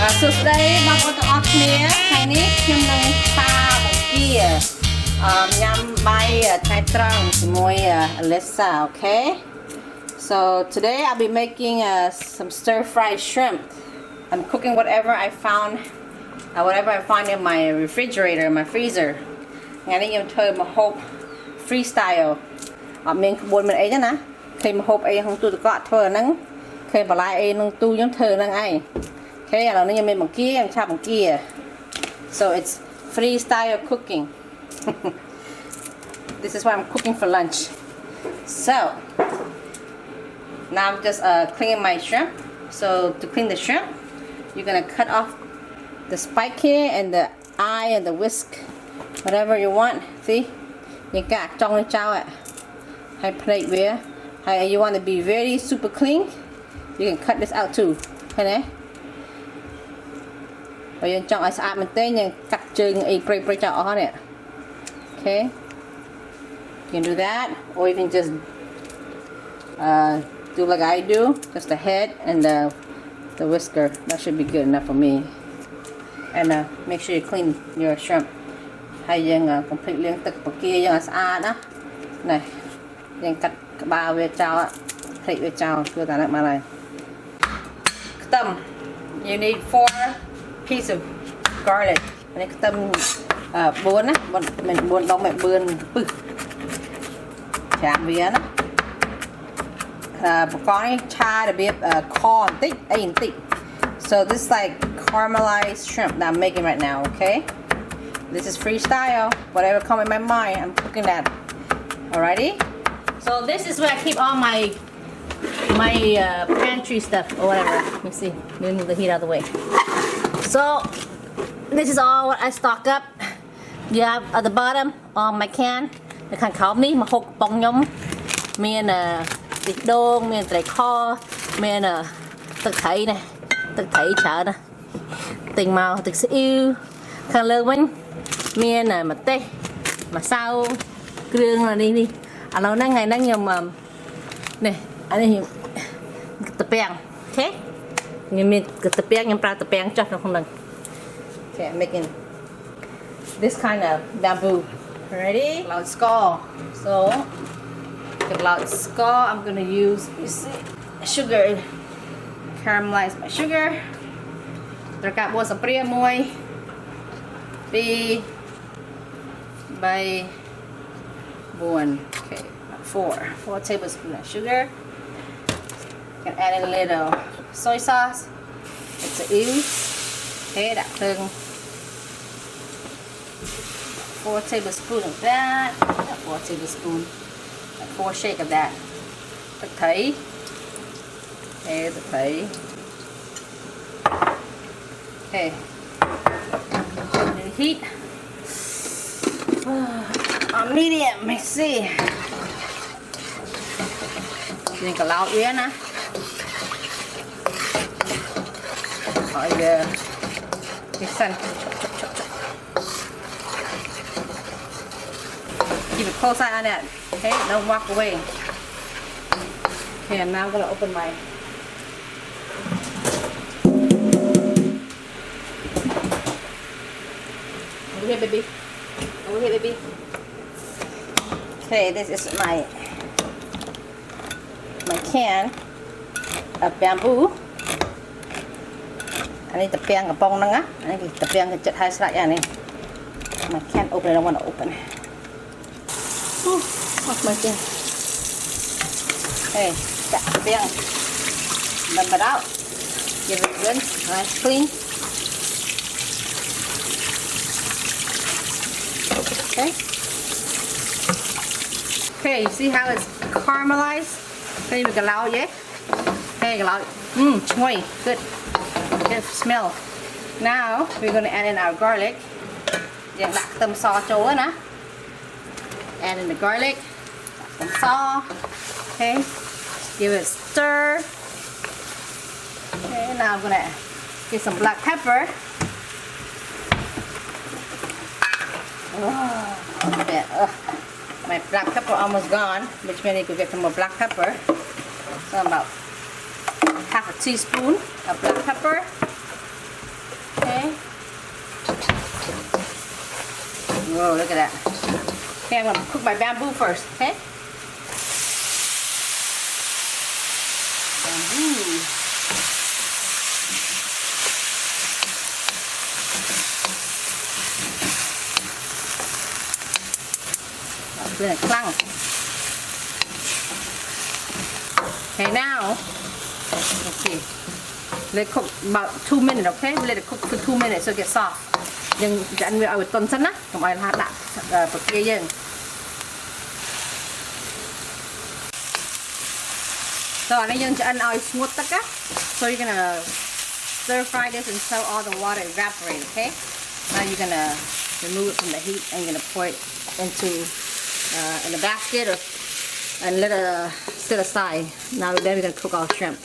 So today បងប្អូនទាំងអស់គ្នាថ្ងៃនេះខ្ញុំនឹងសាបង្គាញ៉ាំបាយថ្ងៃត្រង់ជាមួយ Elissa, okay? So today I'll be making some stir-fried shrimp. I'm cooking whatever I find in my refrigerator, my freezer. ថ្ងៃនេះខ្ញុំធ្វើម្ហូប freestyle អត់មានក្បួនមានអីទេណាឃើញម្ហូបអីក្នុងទូទឹកកកធ្វើអាហ្នឹងឃើញបន្លែអីក្នុងទូខ្ញុំធ្វើហ្នឹងឯង Okay,ឥឡូវនេះខ្ញុំមានបង្គាខ្ញុំឆាប់បង្គា So it's freestyle cooking. This is what I'm cooking for lunch. So now I'm just cleaning my shrimp. So to clean the shrimp, you're gonna cut off the spike here and the eye and the whisk, whatever you want. See, you got trong lên trao ạ. Hay plate where, hay you want to be very super clean, you can cut this out too. Thấy đấy. បើយើងចង់ឲ្យស្អាតមែនទេយើងកាត់ជើងអីព្រៃចោលអស់នេះ Okay, you can do that or you can just do like I do, just the head and the whisker. That should be good enough for me. And make sure you clean your shrimp. ហើយយើងកុំភ្លេចលាងទឹកបង្គាយើងឲ្យស្អាតណានេះយើងកាត់ក្បាលវាចោលភ្លេចវាចោលគឺតែហ្នឹងមកហើយខ្ទឹម You need 4 piece of garlic នេះខ្ទឹម4ណាមិន4ដុំមិន4ពឹសចាំវាណាបកកនេះឆារបៀបខបន្តិចអីបន្តិច So this is like caramelized shrimp that I'm making right now, okay? This is freestyle, whatever come in my mind, I'm cooking that. Alrighty? So this is where I keep all my pantry stuff or whatever. Let me see. Let me move the heat out of the way. So this is all what I stock up. You have at the bottom on my can. The can call me my hộp bông nhom. Miền thịt đôn, miền tỏi kho, miền tật thấy này, tật thấy chả nè, tình màu tật xíu yêu, khăn lơ bánh, miền mà tê, mà sao, kêu là đi. À lâu nay ngày đang nhầm này, anh ấy tập bèn, thế, nhưng mình tập bèn nhưng tập bèn cho nó không đừng. Okay, I'm making this kind of bamboo. Ready? Loud score. So, the loud score, I'm gonna use, you see, sugar. Caramelize my sugar. Terkat buat spray moy. 3 by 1. Okay, 4 tablespoons of sugar. You can add in a little soy sauce. It's a ew. Okay, that thing. 4 tablespoons of that. 4 tablespoons. 4 shake of that. Thực thấy. Okay, thực thấy. Okay. The heat. On medium, let's see. Nhìn cả lão yến á. Oh yeah. The sun. Keep a close eye on that. Okay, don't walk away. Okay, and now I'm gonna open my. Over here, baby. Over here, baby. Okay, this is my can of bamboo. I need the pan of bông nâng á. I need the pan to chất hai sợi này. My can open. I don't want to open. What's my thing? Hey, got the pan. Dump it out. Give it a rinse. Nice, clean. Okay. Okay, you see how it's caramelized? Okay, we can allow it. Okay, allow it. Choi, good. Good smell. Now we're gonna add in our garlic. Add in the garlic. Some salt. Okay. Give it a stir. Okay, now I'm gonna get some black pepper. My black pepper almost gone, which means you could get some more black pepper. So about half a teaspoon of black pepper. Whoa, look at that. Okay, I'm gonna cook my bamboo first, okay? Bamboo. Lên căng. Okay, now, let's see. Let it cook about 2 minutes, okay? We let it cook for 2 minutes so it gets soft. Nhưng anh willเอาต้นซะนะผมเอาละปกติยัง So อันนี้ยังจะอันเอาสมุดตะกะ So you're gonna stir fry this until all the water evaporates, okay? Now you're gonna remove it from the heat and you're gonna pour it into in a basket and let it sit aside. Now then we're gonna cook our shrimp.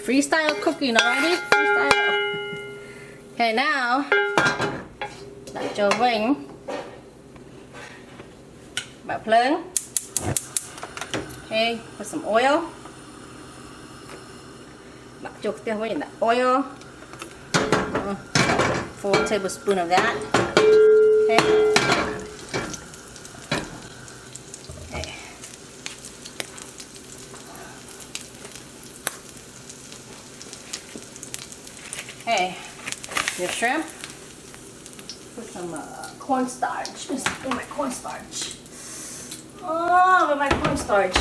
Freestyle cooking already. Freestyle. Okay, now đặt cho vinh bật lên. Okay, put some oil. Đặt cho tiêu vinh đặt oil. 4 tablespoons of that. Okay. Okay. Okay. Your shrimp. Put some cornstarch. Oh, my cornstarch. Oh, my cornstarch.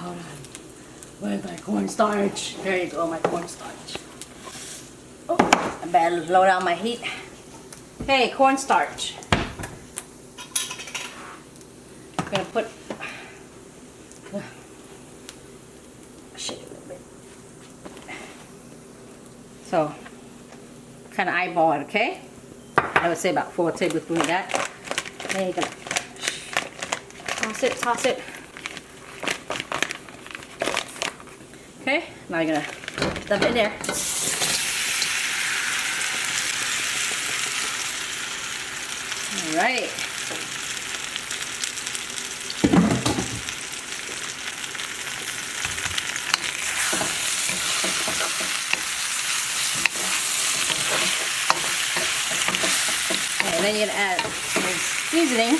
Hold on. Where's my cornstarch? There you go, my cornstarch. Oh, I better low down my heat. Okay, cornstarch. I'm gonna put shake it a little bit. So, kind of eyeball it, okay? I would say about 4 tablespoons of that. Then you're gonna toss it. Okay, now you're gonna dump it in there. Alright. And then you're gonna add some seasoning.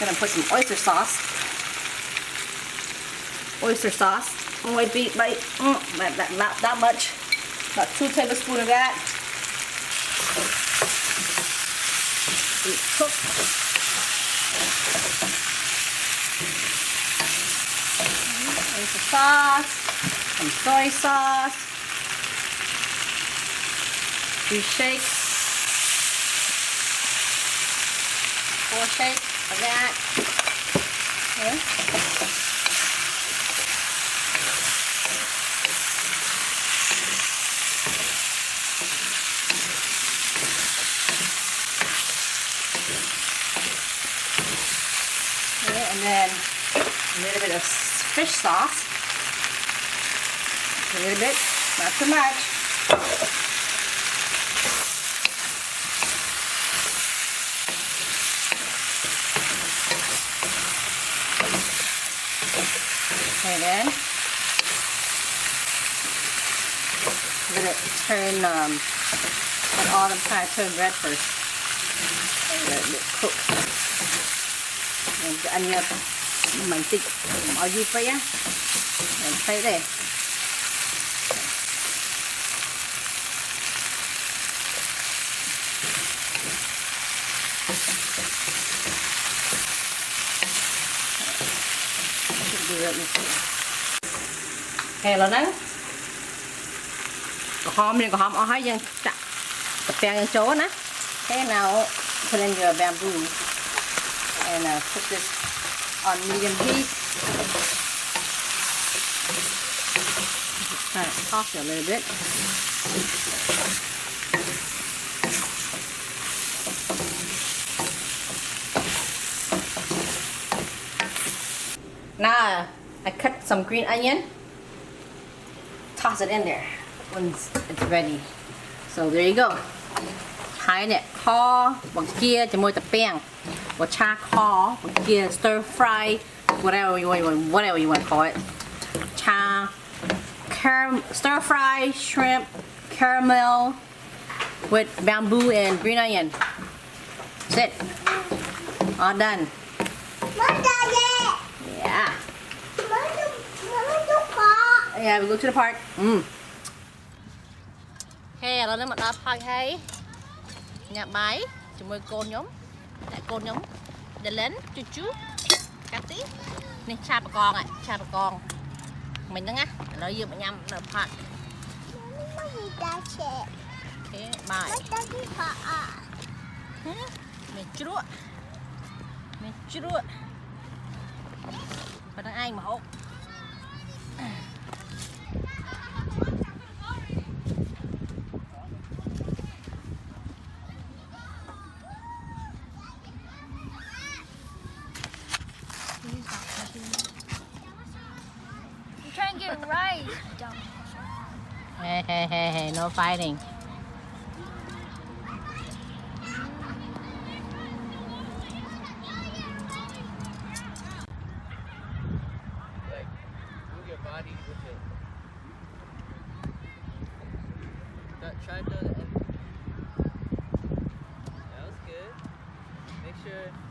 Gonna put some oyster sauce. Oyster sauce. Only beat by not that much. About 2 tablespoons of that. Cook. Oyster sauce. Some soy sauce. 2 shakes. 4 shakes of that. Okay. And then a little bit of fish sauce. A little bit, not too much. And then let it turn, let all the kind of turn red first. Let it cook. Anh mình tích ở dưới đây á, mình thấy đây. Hè là nắng. Có hòm ở hai dân chặt, tập bèn dân chỗ nè. Thế nào put in your bamboo and put this on medium heat. Kind of toss it a little bit. Now I cut some green onion. Toss it in there once it's ready. So there you go. Thái nè, kho bằng kia cho môi tập bèn. Or cha kho, kia stir fry, whatever you want to call it. Cha, stir fry shrimp caramel with bamboo and green onion. That's it. All done. Yeah. Yeah, we go to the park. Hey,เราเริ่มมาដល់ park ហើយញ៉ាំបាយជាមួយកូនខ្ញុំតែកូនខ្ញុំ Dylan ជូជូកាទីនេះឆាបកងឆាបកងមិញហ្នឹងណាឥឡូវយើងមកញ៉ាំនៅ park អូខេបាយមានជ្រក់ប៉ុណ្្នឹងឯងមកហូបHey, no fighting. Like, move your body with it. Try to. That was good. Make sure.